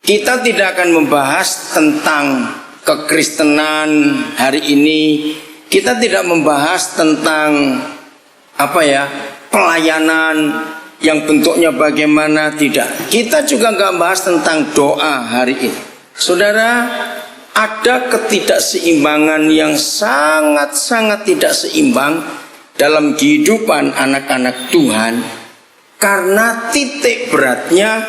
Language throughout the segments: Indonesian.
Kita tidak akan membahas tentang kekristenan hari ini. Kita tidak membahas tentang pelayanan yang bentuknya bagaimana, tidak. Kita juga nggak bahas tentang doa hari ini. Saudara, ada ketidakseimbangan yang sangat-sangat tidak seimbang dalam kehidupan anak-anak Tuhan, karena titik beratnya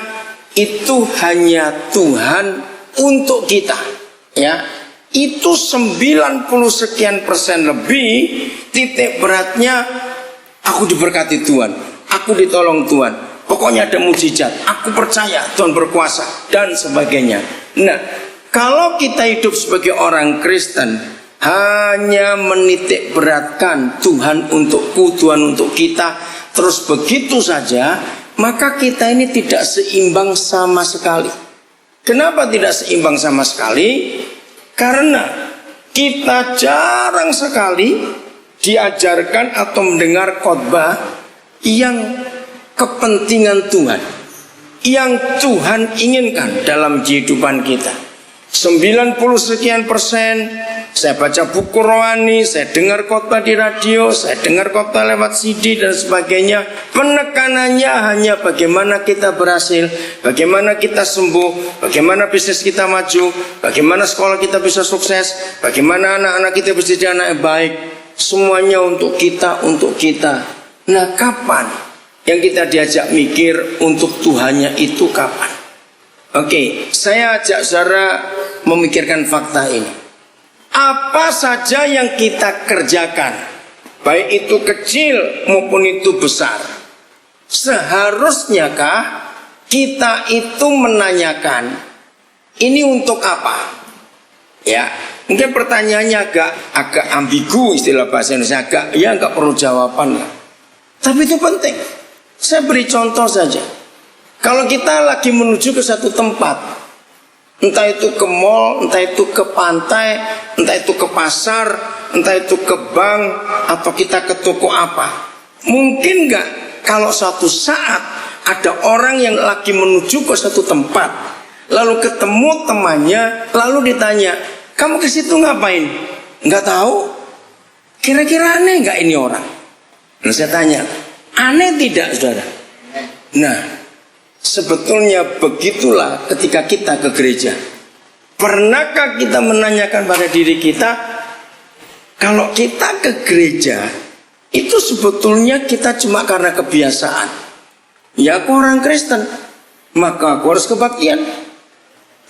itu hanya Tuhan untuk kita, ya. Itu 90 sekian persen lebih titik beratnya, aku diberkati Tuhan, aku ditolong Tuhan, pokoknya ada mujizat, aku percaya Tuhan berkuasa dan sebagainya. Nah, kalau kita hidup sebagai orang Kristen hanya menitik beratkan Tuhan untukku, Tuhan untuk kita, terus begitu saja, maka kita ini tidak seimbang sama sekali. Kenapa tidak seimbang sama sekali? Karena kita jarang sekali diajarkan atau mendengar khotbah yang kepentingan Tuhan, yang Tuhan inginkan dalam kehidupan kita. 90 sekian persen saya baca buku rohani, saya dengar khotbah di radio, saya dengar khotbah lewat CD dan sebagainya. Penekanannya hanya bagaimana kita berhasil, bagaimana kita sembuh, bagaimana bisnis kita maju, bagaimana sekolah kita bisa sukses, bagaimana anak-anak kita bisa jadi anak yang baik. Semuanya untuk kita, untuk kita. Nah, kapan yang kita diajak mikir untuk Tuhannya itu kapan? Oke, saya ajak saudara memikirkan fakta ini. Apa saja yang kita kerjakan, baik itu kecil maupun itu besar, seharusnya kah kita itu menanyakan ini untuk apa? Ya, mungkin pertanyaannya agak ambigu, istilah bahasa Indonesia, agak perlu jawaban lah. Tapi itu penting. Saya beri contoh saja. Kalau kita lagi menuju ke satu tempat, entah itu ke mall, entah itu ke pantai, entah itu ke pasar, entah itu ke bank, atau kita ke toko apa. Mungkin nggak kalau suatu saat ada orang yang lagi menuju ke satu tempat, lalu ketemu temannya, lalu ditanya, kamu ke situ ngapain? Nggak tahu. Kira-kira aneh nggak ini orang? Lalu saya tanya, aneh tidak, saudara? Nah, sebetulnya begitulah ketika kita ke gereja. Pernahkah kita menanyakan pada diri kita, kalau kita ke gereja itu sebetulnya kita cuma karena kebiasaan? Ya, aku orang Kristen, maka aku harus kebaktian.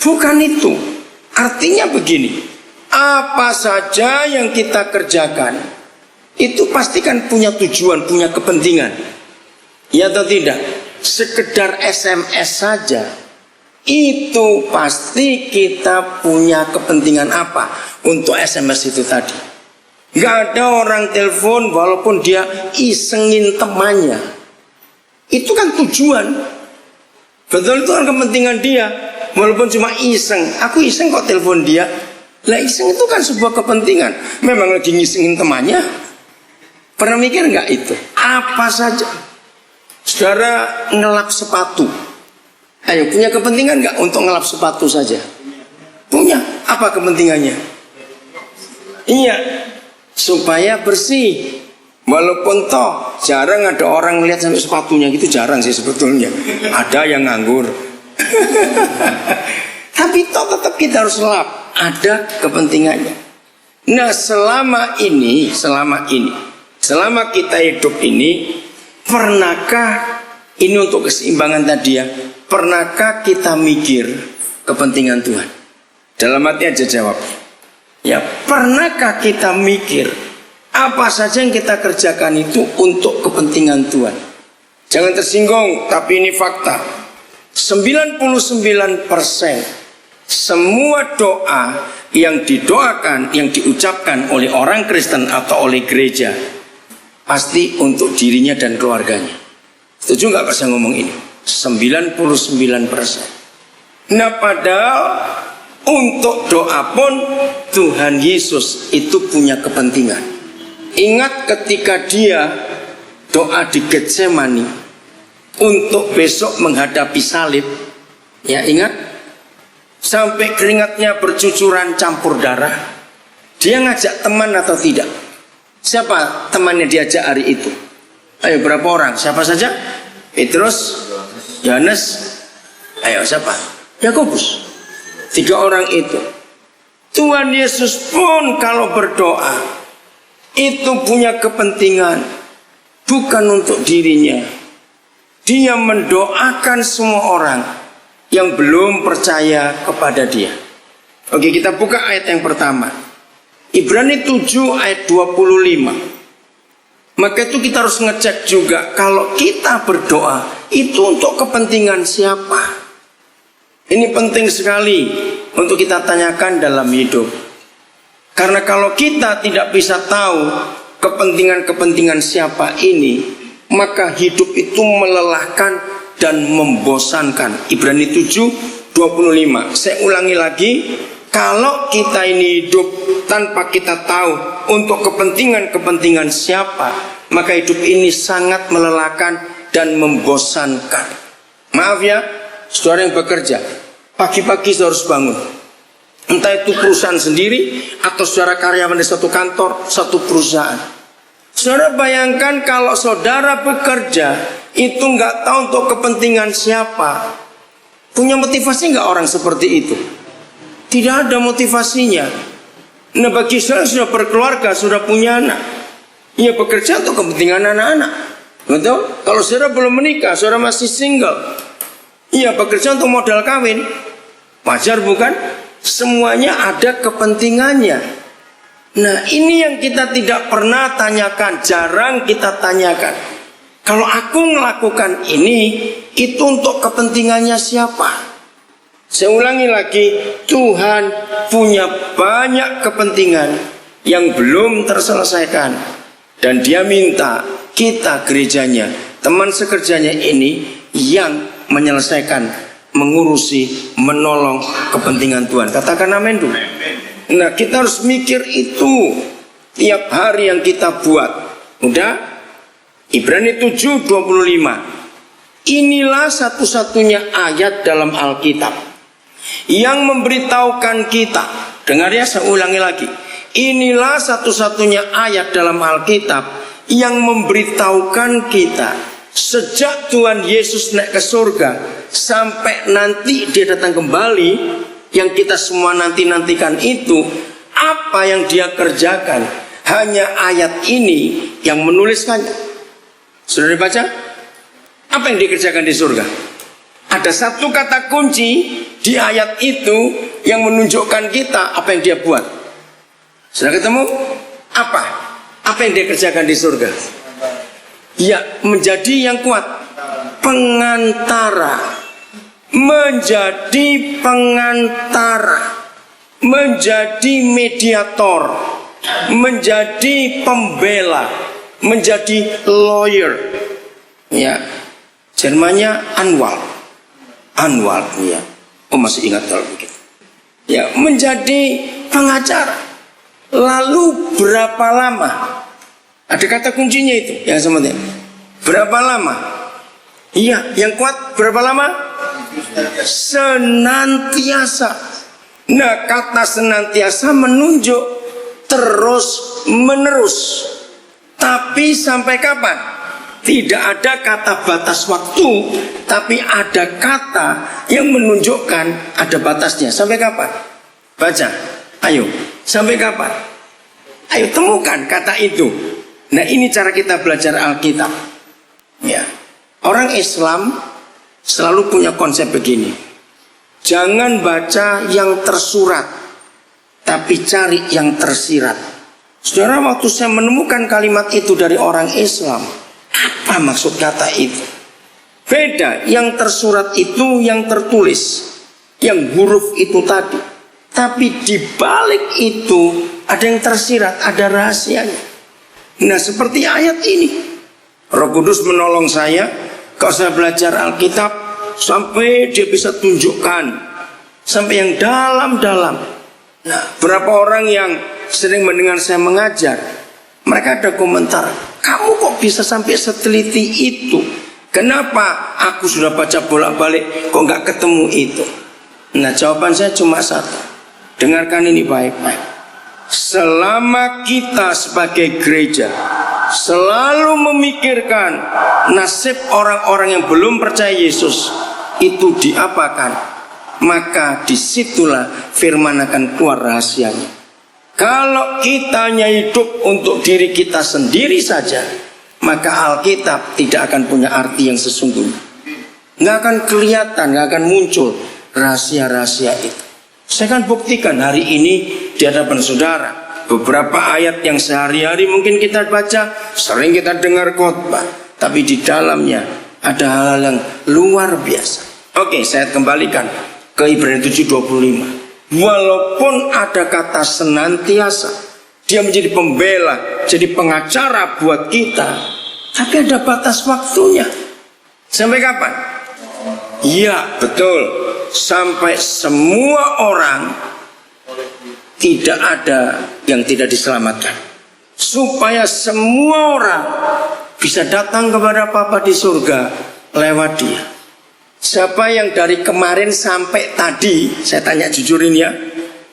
Bukan itu. Artinya begini, apa saja yang kita kerjakan itu pastikan punya tujuan, punya kepentingan. Ya atau tidak? Sekedar SMS saja itu pasti kita punya kepentingan apa untuk SMS itu tadi. Gak ada orang telepon walaupun dia isengin temannya, itu kan tujuan. Betul, itu kan kepentingan dia. Walaupun cuma iseng, aku iseng kok telepon dia. Lah, iseng itu kan sebuah kepentingan. Memang lagi ngisengin temannya. Pernah mikir gak itu? Apa saja. Saudara ngelap sepatu, ayo, punya kepentingan nggak untuk ngelap sepatu saja? Punya. Apa kepentingannya? Iya, supaya bersih. Walaupun toh jarang ada orang lihat sampai sepatunya gitu, jarang sih sebetulnya. Ada yang nganggur. Tapi toh tetap kita harus lap. Ada kepentingannya. Nah, selama kita hidup ini, pernahkah ini untuk keseimbangan tadi ya? Pernahkah kita mikir kepentingan Tuhan? Dalam hati aja jawab. Ya, pernahkah kita mikir apa saja yang kita kerjakan itu untuk kepentingan Tuhan? Jangan tersinggung, tapi ini fakta. 99% semua doa yang didoakan, yang diucapkan oleh orang Kristen atau oleh gereja, pasti untuk dirinya dan keluarganya. Setuju nggak pas saya ngomong ini? 99%. Nah, padahal untuk doa pun Tuhan Yesus itu punya kepentingan. Ingat ketika dia doa di Getsemani untuk besok menghadapi salib. Ya, ingat? sampai keringatnya bercucuran campur darah, dia ngajak teman atau tidak? Siapa temannya diajak hari itu? Ayo, berapa orang? Siapa saja? Petrus, Yohanes, ayo siapa? Yakobus. 3 orang itu. Tuhan Yesus pun kalau berdoa itu punya kepentingan, bukan untuk dirinya. Dia mendoakan semua orang yang belum percaya kepada dia. Oke, kita buka ayat yang pertama. Ibrani 7 ayat 25. Maka itu kita harus ngecek juga, kalau kita berdoa itu untuk kepentingan siapa? Ini penting sekali untuk kita tanyakan dalam hidup. Karena kalau kita tidak bisa tahu kepentingan-kepentingan siapa ini, maka hidup itu melelahkan dan membosankan. Ibrani 7:25. Saya ulangi lagi, kalau kita ini hidup tanpa kita tahu untuk kepentingan-kepentingan siapa, maka hidup ini sangat melelahkan dan membosankan. Maaf ya, saudara yang bekerja, pagi-pagi saudara harus bangun. Entah itu perusahaan sendiri atau saudara karyawan di satu kantor, satu perusahaan. Saudara bayangkan kalau saudara bekerja itu nggak tahu untuk kepentingan siapa. Punya motivasi nggak orang seperti itu? Tidak ada motivasinya. Nah, bagi saudara sudah berkeluarga, sudah punya anak, ia bekerja untuk kepentingan anak-anak. Betul? Kalau saudara belum menikah, saudara masih single, ia bekerja untuk modal kawin. Wajar bukan? Semuanya ada kepentingannya. Nah, ini yang kita tidak pernah tanyakan, jarang kita tanyakan. Kalau aku melakukan ini, itu untuk kepentingannya siapa? Saya ulangi lagi, Tuhan punya banyak kepentingan yang belum terselesaikan. Dan dia minta kita gerejanya, teman sekerjanya ini yang menyelesaikan, mengurusi, menolong kepentingan Tuhan. Katakan amin dulu. Nah, kita harus mikir itu tiap hari yang kita buat. Udah? Ibrani 7:25. Inilah satu-satunya ayat dalam Alkitab yang memberitahukan kita. Dengar ya, saya ulangi lagi. Inilah satu-satunya ayat dalam Alkitab yang memberitahukan kita, sejak Tuhan Yesus naik ke surga sampai nanti dia datang kembali, yang kita semua nanti-nantikan itu, apa yang dia kerjakan, hanya ayat ini yang menuliskannya. Sudah dibaca? Apa yang dikerjakan di surga? Ada satu kata kunci di ayat itu yang menunjukkan kita apa yang dia buat. Sudah ketemu? Apa? Apa yang dia kerjakan di surga? Ya, menjadi yang kuat, pengantara. Menjadi pengantara, menjadi mediator, menjadi pembela, menjadi lawyer. Ya, Jermannya Anwal, ya. Oh, masih ingat kalau begitu. Ya, menjadi pengacara. Lalu berapa lama? Ada kata kuncinya itu yang sebenarnya. Berapa lama? Iya, yang kuat berapa lama? Senantiasa. Nah, kata senantiasa menunjuk terus menerus. Tapi sampai kapan? Tidak ada kata batas waktu, tapi ada kata yang menunjukkan ada batasnya. Sampai kapan? Baca. Ayo, sampai kapan? Ayo temukan kata itu. Nah, ini cara kita belajar Alkitab. Ya. Orang Islam selalu punya konsep begini. Jangan baca yang tersurat, tapi cari yang tersirat. Saudara, waktu saya menemukan kalimat itu dari orang Islam, apa maksud kata itu? Beda, yang tersurat itu yang tertulis, yang huruf itu tadi. Tapi di balik itu ada yang tersirat, ada rahasianya. Nah, seperti ayat ini. Roh Kudus menolong saya, kalau saya belajar Alkitab, sampai dia bisa tunjukkan sampai yang dalam-dalam. Nah, berapa orang yang sering mendengar saya mengajar, mereka ada komentar, kamu kok bisa sampai seteliti itu? Kenapa aku sudah baca bolak-balik kok nggak ketemu itu? Nah, jawaban saya cuma satu. Dengarkan ini baik-baik. Selama kita sebagai gereja selalu memikirkan nasib orang-orang yang belum percaya Yesus itu diapakan, maka disitulah firman akan keluar rahasianya. Kalau kita hanya hidup untuk diri kita sendiri saja, maka Alkitab tidak akan punya arti yang sesungguhnya. Nggak akan kelihatan, nggak akan muncul rahasia-rahasia itu. Saya akan buktikan hari ini di hadapan saudara. Beberapa ayat yang sehari-hari mungkin kita baca, sering kita dengar khotbah, tapi di dalamnya ada hal-hal yang luar biasa. Oke, saya kembalikan ke Ibrani 7:25. Walaupun ada kata senantiasa, dia menjadi pembela, jadi pengacara buat kita, tapi ada batas waktunya. Sampai kapan? Iya, betul. Sampai semua orang, tidak ada yang tidak diselamatkan. Supaya semua orang bisa datang kepada Bapa di surga lewat dia. Siapa yang dari kemarin sampai tadi, saya tanya jujur ini ya,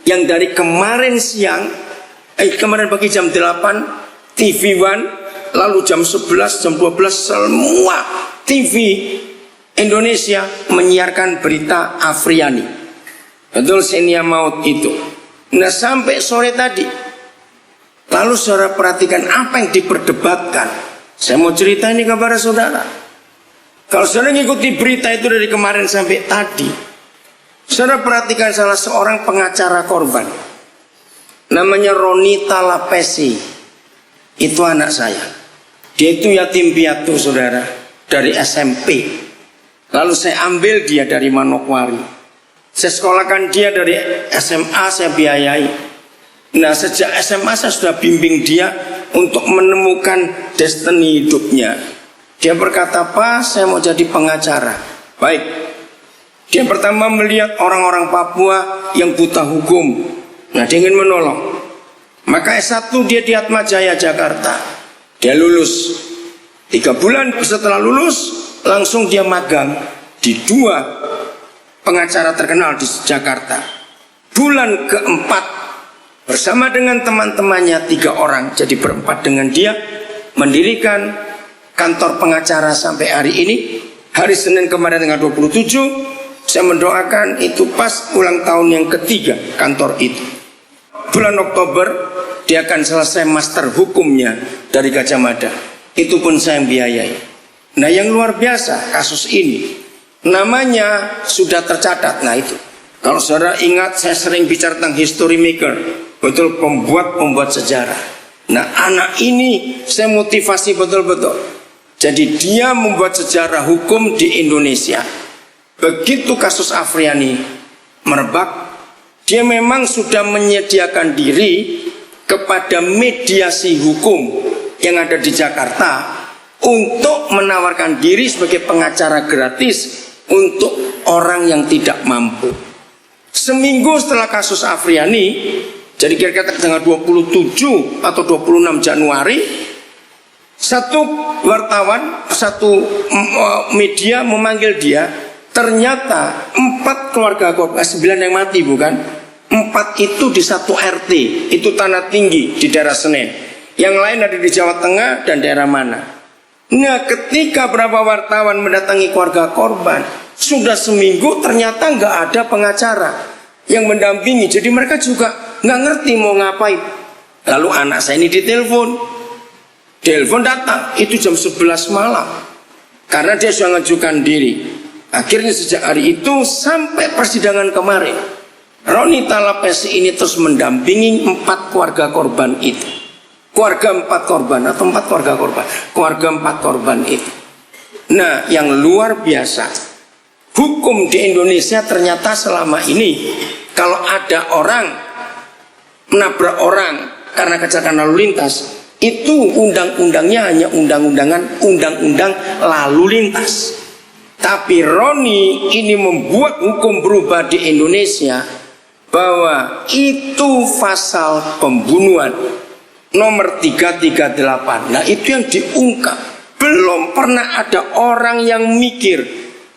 yang dari kemarin siang, kemarin pagi jam 8 TV One, lalu jam 11, jam 12 semua TV Indonesia menyiarkan berita Afriani. Betul, Xenia maut itu. Nah, sampai sore tadi, lalu saudara perhatikan apa yang diperdebatkan. Saya mau cerita ini kepada saudara. Kalau saudara mengikuti berita itu dari kemarin sampai tadi, saudara perhatikan salah seorang pengacara korban, namanya Ronita Lapesi. Itu anak saya. Dia itu yatim piatu, saudara, dari SMP. Lalu saya ambil dia dari Manokwari. Saya sekolahkan dia dari SMA, saya biayai. Nah, sejak SMA saya sudah bimbing dia untuk menemukan destiny hidupnya. Dia berkata, "Pak, saya mau jadi pengacara." Baik. Dia pertama melihat orang-orang Papua yang buta hukum. Nah, dia ingin menolong. Maka S1 dia di Atmajaya, Jakarta. Dia lulus. 3 bulan setelah lulus, langsung dia magang di 2 pengacara terkenal di Jakarta. Bulan keempat, bersama dengan teman-temannya 3 orang, jadi berempat dengan dia, mendirikan kantor pengacara sampai hari ini. Hari Senin kemarin tanggal 27, saya mendoakan itu pas ulang tahun yang ketiga kantor itu. Bulan Oktober dia akan selesai master hukumnya dari Gajah Mada. Itu pun saya biayai. Nah, yang luar biasa kasus ini, namanya sudah tercatat. Nah, itu kalau saudara ingat, saya sering bicara tentang history maker, betul, pembuat sejarah. Nah, anak ini saya motivasi betul-betul. Jadi dia membuat sejarah hukum di Indonesia. Begitu kasus Afriani merebak, dia memang sudah menyediakan diri kepada mediasi hukum yang ada di Jakarta untuk menawarkan diri sebagai pengacara gratis untuk orang yang tidak mampu. Seminggu setelah kasus Afriani, jadi kira-kira tanggal 27 atau 26 Januari, satu wartawan, satu media memanggil dia. Ternyata 4 keluarga korban, 9 yang mati bukan? 4 itu di satu RT, itu tanah tinggi di daerah Senen. Yang lain ada di Jawa Tengah dan daerah mana. Nah, ketika beberapa wartawan mendatangi keluarga korban, sudah seminggu ternyata nggak ada pengacara yang mendampingi. Jadi mereka juga nggak ngerti mau ngapain. Lalu anak saya ini ditelepon. Telepon datang, itu jam 11 malam. Karena dia sudah mengajukan diri. Akhirnya sejak hari itu sampai persidangan kemarin, Ronita Lapesi ini terus mendampingi 4 keluarga korban itu. Keluarga 4 korban atau 4 keluarga korban. Keluarga 4 korban itu. Nah, yang luar biasa, hukum di Indonesia ternyata selama ini, kalau ada orang menabrak orang karena kecelakaan lalu lintas, itu undang-undangnya hanya undang-undang lalu lintas. Tapi Roni ini membuat hukum berubah di Indonesia, bahwa itu pasal pembunuhan nomor 338. Nah, itu yang diungkap. Belum pernah ada orang yang mikir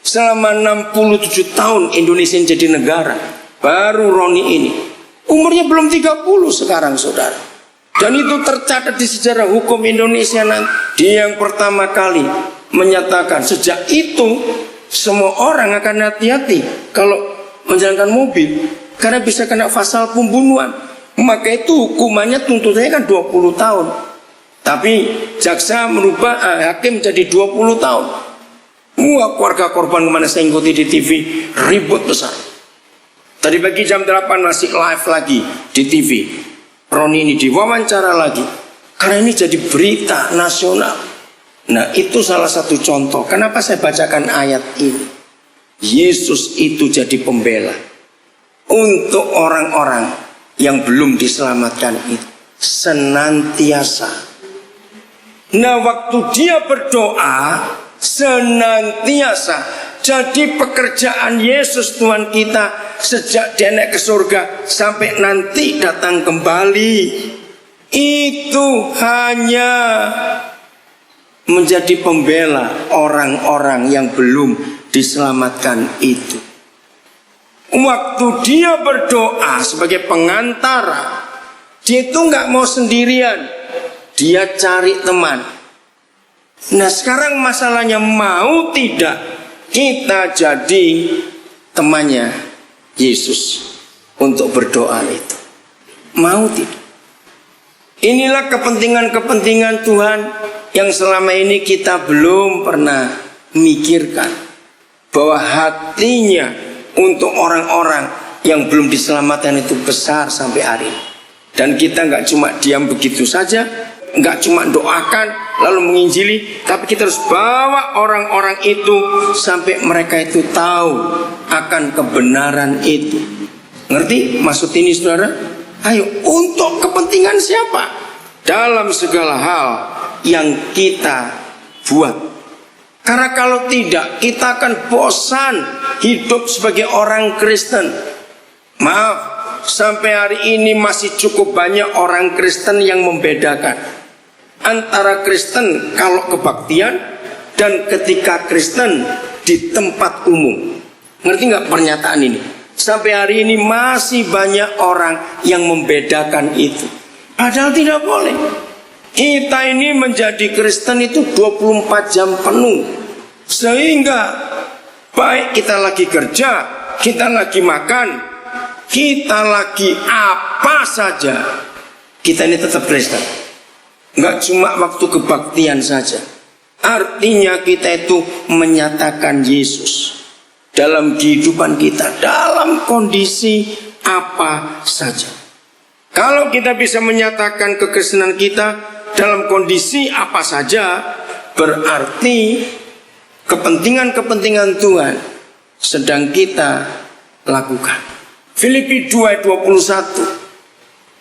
Selama 67 tahun Indonesia jadi negara. Baru Roni ini umurnya belum 30 sekarang, saudara. Dan itu tercatat di sejarah hukum Indonesia nanti. Dia yang pertama kali menyatakan sejak itu semua orang akan hati-hati kalau menjalankan mobil, karena bisa kena pasal pembunuhan. Maka itu hukumannya tuntutannya kan 20 tahun. Tapi jaksa merubah hakim jadi 20 tahun. Wah, keluarga korban kemana saya ikuti di TV, ribut besar. Tadi pagi jam 8 masih live lagi di TV. Roni ini diwawancara lagi. Karena ini jadi berita nasional. Nah, itu salah satu contoh. Kenapa saya bacakan ayat ini? Yesus itu jadi pembela untuk orang-orang yang belum diselamatkan itu senantiasa. Nah, waktu dia berdoa senantiasa. Jadi pekerjaan Yesus Tuhan kita sejak dia naik ke surga sampai nanti datang kembali, itu hanya menjadi pembela orang-orang yang belum diselamatkan itu. Waktu dia berdoa sebagai pengantara, dia itu nggak mau sendirian, dia cari teman. Nah, sekarang masalahnya mau tidak kita jadi temannya Yesus untuk berdoa itu. Mau tidak? Inilah kepentingan-kepentingan Tuhan yang selama ini kita belum pernah mikirkan, bahwa hatinya untuk orang-orang yang belum diselamatkan itu besar sampai hari ini. Dan kita nggak cuma diam begitu saja, nggak cuma doakan lalu menginjili, tapi kita harus bawa orang-orang itu sampai mereka itu tahu akan kebenaran itu. Ngerti maksud ini, saudara? Ayo, untuk kepentingan siapa? Dalam segala hal yang kita buat. Karena kalau tidak, kita akan bosan hidup sebagai orang Kristen. Maaf, sampai hari ini masih cukup banyak orang Kristen yang membedakan antara Kristen kalau kebaktian dan ketika Kristen di tempat umum. Ngerti nggak pernyataan ini? Sampai hari ini masih banyak orang yang membedakan itu. Padahal tidak boleh. Kita ini menjadi Kristen itu 24 jam penuh. Sehingga baik kita lagi kerja, kita lagi makan, kita lagi apa saja, kita ini tetap Kristen. Nggak cuma waktu kebaktian saja. Artinya kita itu menyatakan Yesus dalam kehidupan kita, dalam kondisi apa saja. Kalau kita bisa menyatakan kekristenan kita dalam kondisi apa saja, berarti kepentingan-kepentingan Tuhan sedang kita lakukan. Filipi 2 ayat 21.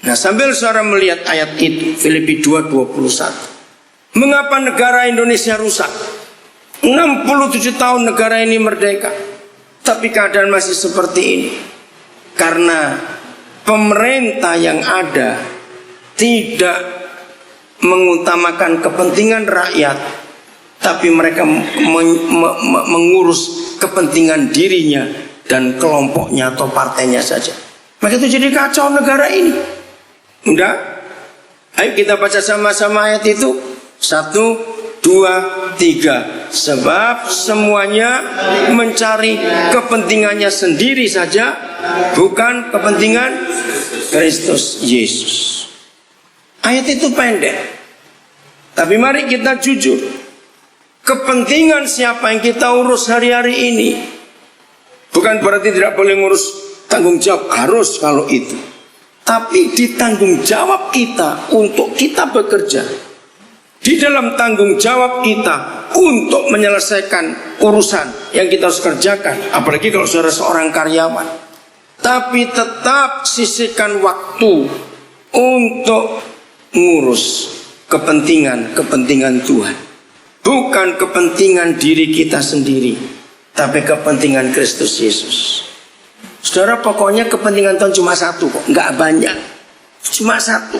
Nah, sambil saudara melihat ayat itu, Filipi 2:21. Mengapa negara Indonesia rusak? 67 tahun negara ini merdeka, tapi keadaan masih seperti ini. Karena pemerintah yang ada tidak mengutamakan kepentingan rakyat, tapi mereka mengurus kepentingan dirinya dan kelompoknya atau partainya saja. Maka itu jadi kacau negara ini. Udah, ayo kita baca sama-sama ayat itu. 1, 2, 3. Sebab semuanya mencari kepentingannya sendiri saja, bukan kepentingan Kristus Yesus. Ayat itu pendek, tapi mari kita jujur. Kepentingan siapa yang kita urus hari-hari ini? Bukan berarti tidak boleh ngurus tanggung jawab, harus kalau itu. Tapi di tanggung jawab kita untuk kita bekerja, di dalam tanggung jawab kita untuk menyelesaikan urusan yang kita harus kerjakan, apalagi kalau saudara seorang karyawan. Tapi tetap sisihkan waktu untuk ngurus kepentingan Tuhan. Bukan kepentingan diri kita sendiri, tapi kepentingan Kristus Yesus. Saudara, pokoknya kepentingan Tuhan cuma satu kok, nggak banyak, cuma satu.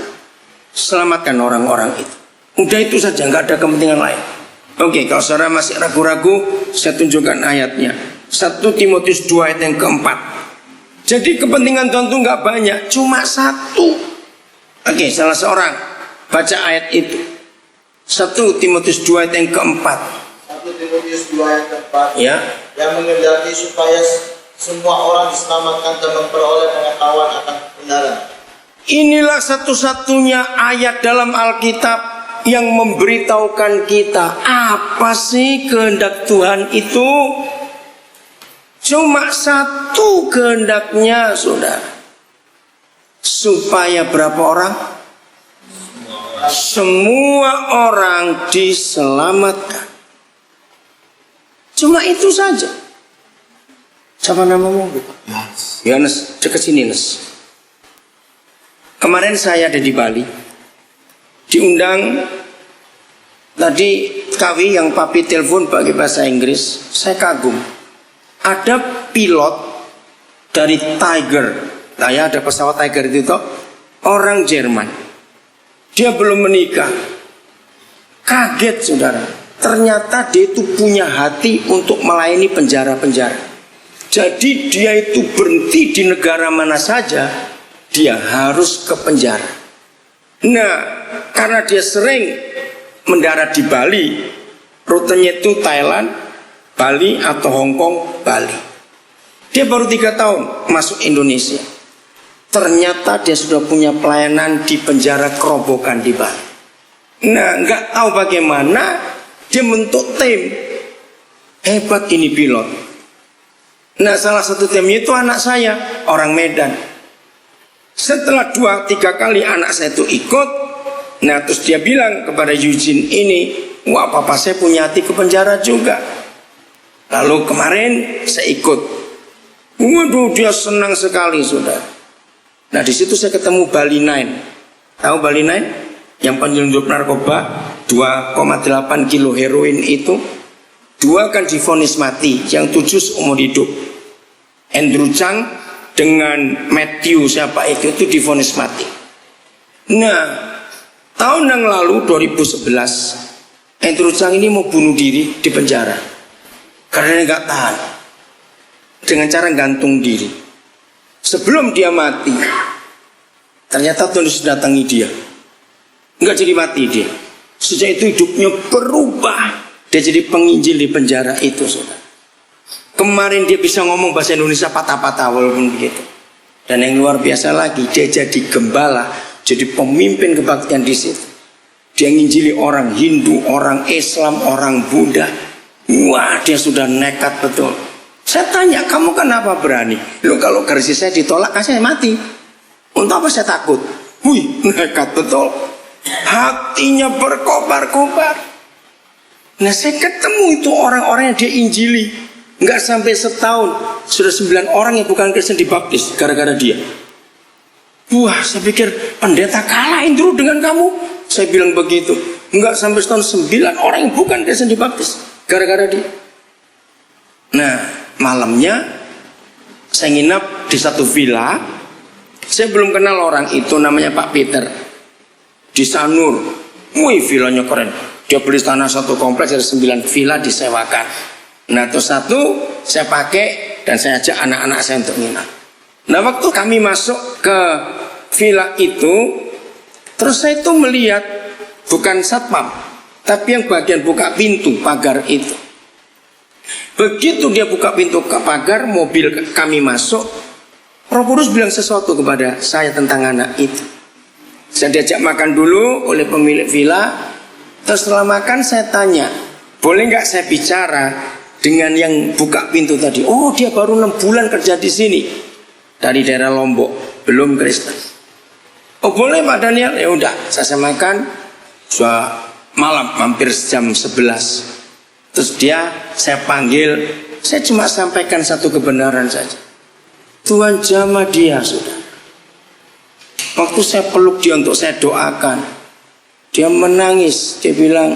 Selamatkan orang-orang itu. Udah itu saja, nggak ada kepentingan lain. Oke, kalau saudara masih ragu-ragu, saya tunjukkan ayatnya. 1 Timotius 2 ayat yang keempat. Jadi kepentingan Tuhan itu nggak banyak, cuma satu. Oke, salah seorang baca ayat itu. 1 Timotius 2 ayat yang keempat. 1 Timotius 2 ayat keempat. Ya. Yang mengendaki supaya semua orang diselamatkan dan memperoleh pengetahuan akan kebenaran. Inilah satu-satunya ayat dalam Alkitab yang memberitahukan kita apa sih kehendak Tuhan itu. Cuma satu kehendaknya, saudara. Supaya berapa orang? Semua orang diselamatkan. Cuma itu saja. Siapa namamu? Yohanes, dekat sini, Nes. Kemarin saya ada di Bali, diundang tadi Kawi yang papi telepon pakai bahasa Inggris. Saya kagum. Ada pilot dari Tiger. Nah ya, ada pesawat Tiger itu toh, orang Jerman. Dia belum menikah. Kaget, saudara. Ternyata dia itu punya hati untuk melayani penjara-penjara. Jadi dia itu berhenti di negara mana saja, dia harus ke penjara. Nah, karena dia sering mendarat di Bali, rutenya itu Thailand, Bali atau Hong Kong, Bali. Dia baru 3 tahun masuk Indonesia. Ternyata dia sudah punya pelayanan di penjara Kerobokan di Bali. Nah, nggak tahu bagaimana dia bentuk tim. Hebat ini pilot. Nah, salah satu timnya itu anak saya, orang Medan. Setelah 2-3 kali anak saya itu ikut, nah terus dia bilang kepada Eugene ini, wah papa saya punya hati ke penjara juga. Lalu kemarin saya ikut. Waduh, dia senang sekali, saudara. Nah di situ saya ketemu Bali 9. Tahu Bali 9? Yang penyelundup narkoba 2,8 kilo heroin itu. 2 kan divonis mati, yang 7 seumur hidup. Andrew Chang dengan Matthew siapa itu divonis mati. Nah, tahun yang lalu 2011, Andrew Chang ini mau bunuh diri di penjara karena dia nggak tahan, dengan cara gantung diri. Sebelum dia mati, ternyata Tuhan Yesus datangi dia. Nggak jadi mati dia. Sejak itu hidupnya berubah. Dia jadi penginjil di penjara itu, saudara. Kemarin dia bisa ngomong bahasa Indonesia patah-patah walaupun begitu. Dan yang luar biasa lagi, dia jadi gembala, jadi pemimpin kebaktian di situ. Dia nginjili orang Hindu, orang Islam, orang Buddha. Wah, dia sudah nekat betul. Saya tanya, kamu kenapa berani? Loh, kalau garis saya ditolak, saya mati. Untuk apa saya takut? Wih, nekat betul. Hatinya berkobar-kobar. Nah, saya ketemu itu orang-orang yang dia injili. Nggak sampai setahun sudah 9 orang yang bukan Kristen dibaptis gara-gara dia. Wah, saya pikir pendeta kalahin dulu dengan kamu. Saya bilang begitu. Nggak sampai setahun 9 orang yang bukan Kristen dibaptis gara-gara dia. Nah, malamnya saya nginap di satu villa. Saya belum kenal orang itu, namanya Pak Peter di Sanur. Wih, villanya keren. Dia beli tanah satu kompleks, ada 9 villa disewakan. Nah, terus satu saya pakai dan saya ajak anak-anak saya untuk nginap. Nah, waktu kami masuk ke villa itu, terus saya itu melihat bukan satpam, tapi yang bagian buka pintu pagar itu. Begitu dia buka pintu ke pagar, mobil kami masuk, Roh Kudus bilang sesuatu kepada saya tentang anak itu. Saya diajak makan dulu oleh pemilik villa. Terus setelah makan saya tanya, boleh nggak saya bicara dengan yang buka pintu tadi? Oh, dia baru 6 bulan kerja di sini dari daerah Lombok, belum Kristen. Oh, boleh Pak Daniel? Ya udah, saya makan. Sudah malam, hampir jam 11. Terus saya panggil, saya cuma sampaikan satu kebenaran saja. Tuhan jamah dia, sudah. Waktu saya peluk dia untuk saya doakan, dia menangis. Dia bilang,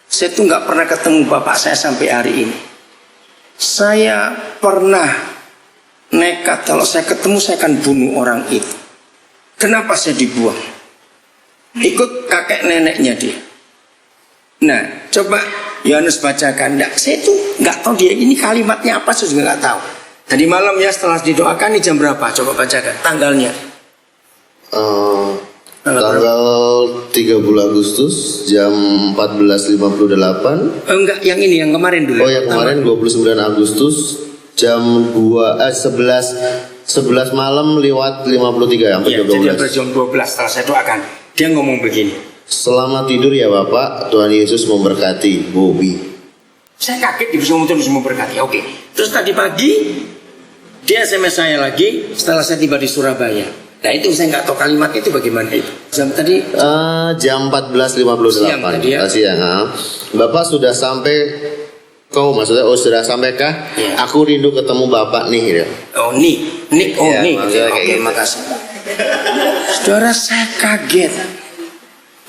saya tuh nggak pernah ketemu bapak saya sampai hari ini. Saya pernah nekat kalau saya ketemu saya akan bunuh orang itu. Kenapa saya dibuang? Ikut kakek neneknya dia. Nah, coba Yohanes bacakan. Nggak, saya itu nggak tahu dia ini kalimatnya apa, saya juga nggak tahu. Tadi malam ya setelah didoakan ini jam berapa? Coba bacakan tanggalnya. Tanggal 30 Agustus jam 14.58. Enggak, yang ini yang kemarin dulu. Oh yang kemarin 29 Agustus jam 11 malam lewat 53 sampai Ya, jam jadi 12. jam 12 setelah saya doakan. Dia ngomong begini. Selamat tidur ya Bapak, Tuhan Yesus memberkati. Bobby. Saya kaget dia bisa ngomong terus memberkati. Oke. Terus tadi pagi dia SMS saya lagi setelah saya tiba di Surabaya. Nah itu saya nggak tahu kalimat itu bagaimana itu. Jam tadi Jam 14.58 Siang tadi ya. siang. Bapak sudah sampai maksudnya sudah sampaikah? Ya. Aku rindu ketemu Bapak nih. oh nih Ya, nih. maksudnya kayak Oke, gitu. makasih. Saudara, saya kaget.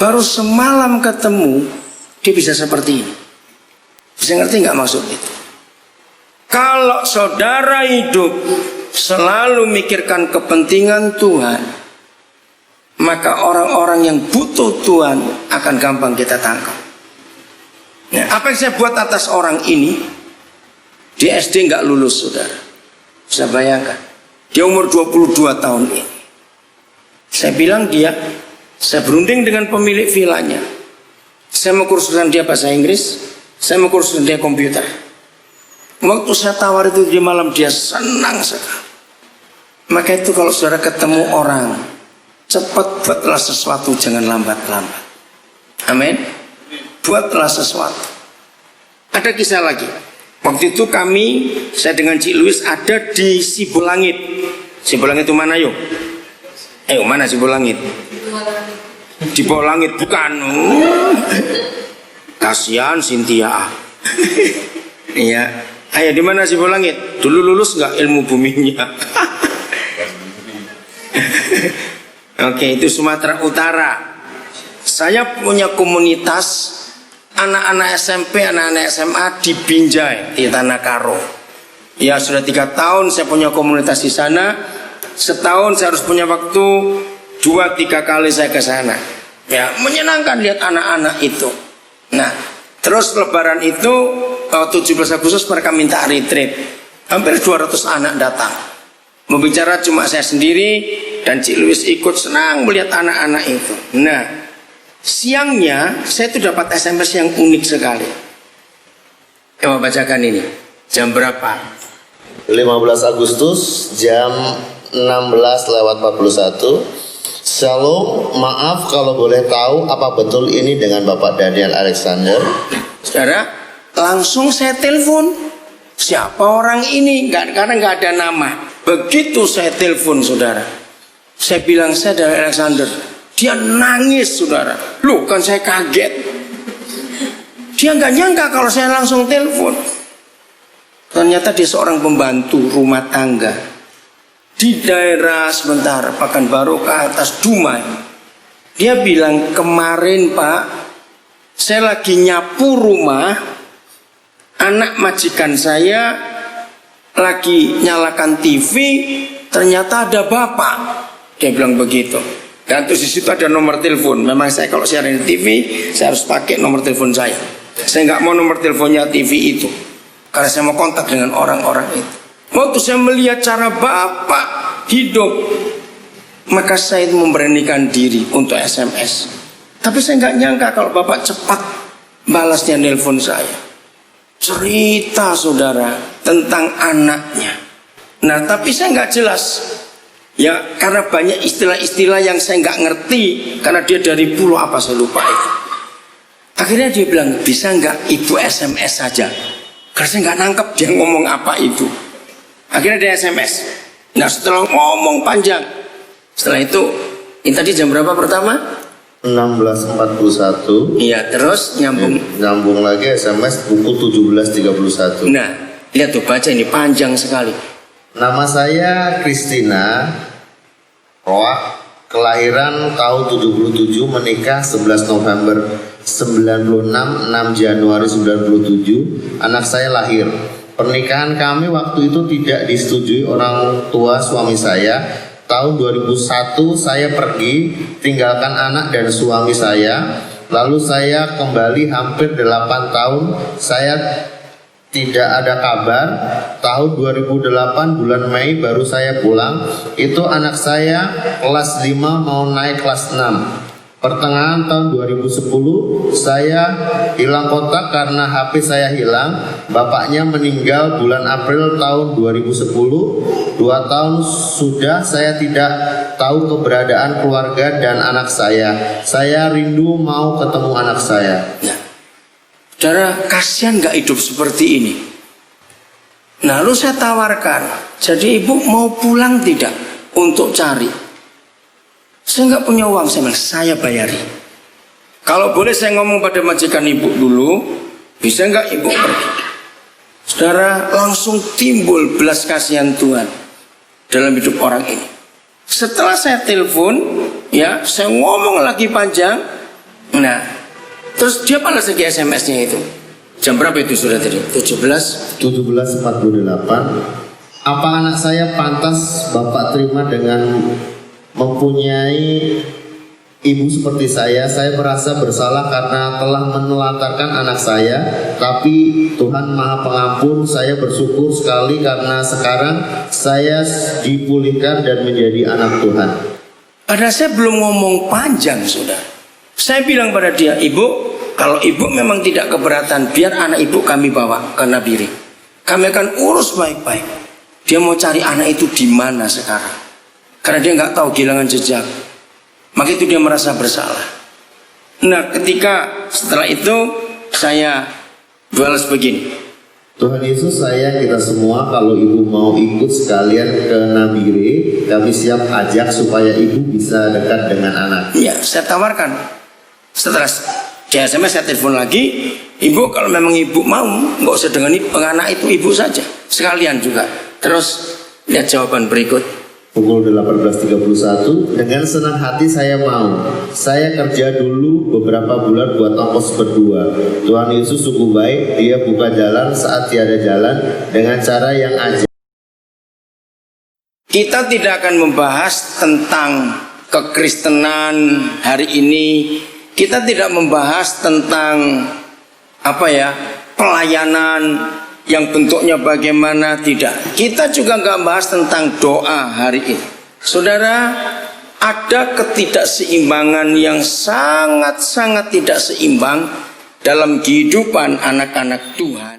Baru semalam ketemu dia bisa seperti ini. Bisa ngerti nggak maksud itu? Kalau saudara hidup selalu mikirkan kepentingan Tuhan, maka orang-orang yang butuh Tuhan akan gampang kita tangkap. Nah, apa yang saya buat atas orang ini? Dia SD nggak lulus, saudara. Bisa bayangkan. Dia umur 22 tahun ini. Saya bilang saya berunding dengan pemilik vilanya. Saya mau kursuskan dia bahasa Inggris, saya mau kursuskan dia komputer. Waktu saya tawar itu di malam, dia senang sekali. Maka itu kalau saudara ketemu orang, cepat buatlah sesuatu, jangan lambat-lambat. Amin. Buatlah sesuatu. Ada kisah lagi. Waktu itu saya dengan Cik Luis ada di Sibolangit. Sibolangit itu mana yuk? Mana Sibolangit? Di bawah langit bukan. Kasihan Cynthia. Iya. Ayo di mana Sibolangit? Dulu lulus nggak ilmu buminya? Oke, itu Sumatera Utara. Saya punya komunitas anak-anak SMP, anak-anak SMA di Binjai, di Tanah Karo. Ya sudah 3 tahun saya punya komunitas di sana. Setahun saya harus punya waktu 2-3 kali saya ke sana. Ya menyenangkan lihat anak-anak itu. Nah terus Lebaran itu 17 Agustus mereka minta retreat. Hampir 200 anak datang. Membicara cuma saya sendiri dan Cik Luis ikut, senang melihat anak-anak itu. Nah siangnya saya itu dapat SMS yang unik sekali. Coba bacakan ini. Jam berapa? 15 Agustus jam 16:41. Shalom, maaf kalau boleh tahu apa betul ini dengan Bapak Daniel Alexander? Saudara, langsung saya telepon. Siapa orang ini? Karena nggak ada nama. Begitu saya telepon, saudara, saya bilang saya Daniel Alexander. Dia nangis, saudara. Loh, kan saya kaget. Dia nggak nyangka kalau saya langsung telepon. Ternyata dia seorang pembantu rumah tangga di daerah sebentar Pekanbaru ke atas Dumai. Dia bilang, kemarin Pak, saya lagi nyapu rumah, anak majikan saya lagi nyalakan TV, ternyata ada Bapak. Dia bilang begitu. Dan terus di situ ada nomor telepon. Memang saya kalau siaran di TV, saya harus pakai nomor telepon saya. Saya nggak mau nomor teleponnya TV itu, karena saya mau kontak dengan orang-orang itu. Waktu saya melihat cara Bapak hidup, maka saya memberanikan diri untuk SMS. Tapi saya nggak nyangka kalau Bapak cepat balasnya nelpon saya. Cerita saudara tentang anaknya. Nah tapi saya nggak jelas. Ya karena banyak istilah-istilah yang saya nggak ngerti. Karena dia dari pulau apa saya lupa itu. Akhirnya dia bilang, bisa nggak ibu SMS saja? Karena saya nggak nangkep dia ngomong apa itu. Akhirnya dia SMS. Nah setelah ngomong panjang, setelah itu, ini tadi jam berapa pertama? 16:41. Iya, terus nyambung. Nyambung lagi SMS buku 17:31. Nah, lihat tuh baca ini panjang sekali. Nama saya Christina Roa, kelahiran tahun 77, menikah 11 November 96, 6 Januari 97. Anak saya lahir. Pernikahan kami waktu itu tidak disetujui orang tua suami saya. Tahun 2001 saya pergi tinggalkan anak dan suami saya. Lalu saya kembali hampir 8 tahun. Saya tidak ada kabar. Tahun 2008 bulan Mei baru saya pulang. Itu anak saya kelas 5 mau naik kelas 6. Pertengahan tahun 2010 saya hilang kontak karena HP saya hilang. Bapaknya meninggal bulan April tahun 2010. 2 tahun sudah saya tidak tahu keberadaan keluarga dan anak saya. Saya rindu mau ketemu anak saya. Nah, saudara, kasihan nggak hidup seperti ini? Nah, lalu saya tawarkan, jadi ibu mau pulang tidak untuk cari? Saya nggak punya uang, saya bilang, saya bayari. Kalau boleh saya ngomong pada majikan ibu dulu, bisa nggak ibu pergi? Saudara, langsung timbul belas kasihan Tuhan dalam hidup orang ini. Setelah saya telepon, ya, saya ngomong lagi panjang. Nah, terus dia balas lagi SMS-nya itu. Jam berapa itu sudah tadi? 17.48. Apa anak saya pantas Bapak terima dengan mempunyai ibu seperti saya? Saya merasa bersalah karena telah menelantarkan anak saya. Tapi Tuhan Maha Pengampun, saya bersyukur sekali karena sekarang saya dipulihkan dan menjadi anak Tuhan. Padahal saya belum ngomong panjang, sudah. Saya bilang pada dia, ibu, kalau ibu memang tidak keberatan, biar anak ibu kami bawa ke Nabire. Kami akan urus baik-baik. Dia mau cari anak itu di mana sekarang, karena dia nggak tahu, kehilangan jejak. Maka itu dia merasa bersalah. Nah, ketika setelah itu saya balas begini. Tuhan Yesus sayang kita semua. Kalau ibu mau ikut sekalian ke Nabire, kami siap ajak supaya ibu bisa dekat dengan anak. Ya, saya tawarkan. Setelah di SMS saya telepon lagi, ibu kalau memang ibu mau, nggak usah dengan anak itu, ibu saja sekalian juga. Terus lihat jawaban berikut. Pukul 18.31, dengan senang hati saya mau. Saya kerja dulu beberapa bulan buat ongkos berdua. Tuhan Yesus sungguh baik, Dia buka jalan saat tiada jalan dengan cara yang ajaib. Kita tidak akan membahas tentang kekristenan hari ini. Kita tidak membahas tentang pelayanan yang bentuknya bagaimana, tidak. Kita juga nggak bahas tentang doa hari ini. Saudara, ada ketidakseimbangan yang sangat-sangat tidak seimbang dalam kehidupan anak-anak Tuhan.